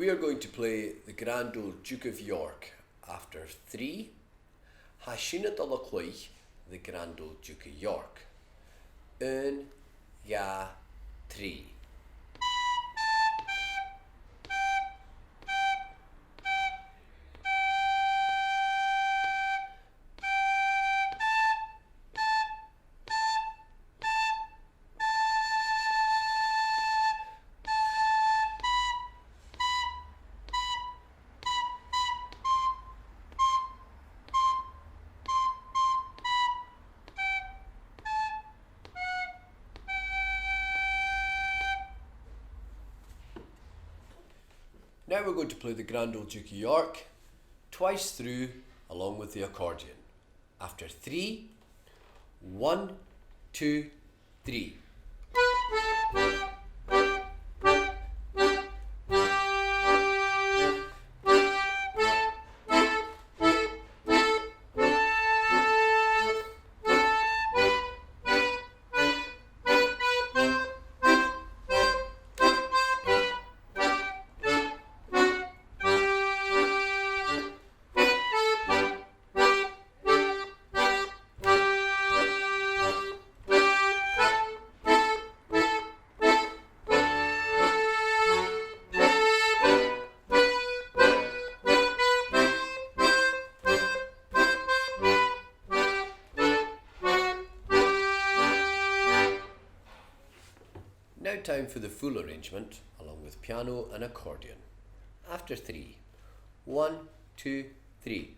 We are going to play the Grand Old Duke of York after 3. Hashinat ala cluichibh, the Grand Old Duke of York. 1, 2, 3. Now we're going to play the Grand Old Duke of York twice through along with the accordion. After 3, 1, 2, 3. Now time for the full arrangement along with piano and accordion. After 3, 1, 2, 3.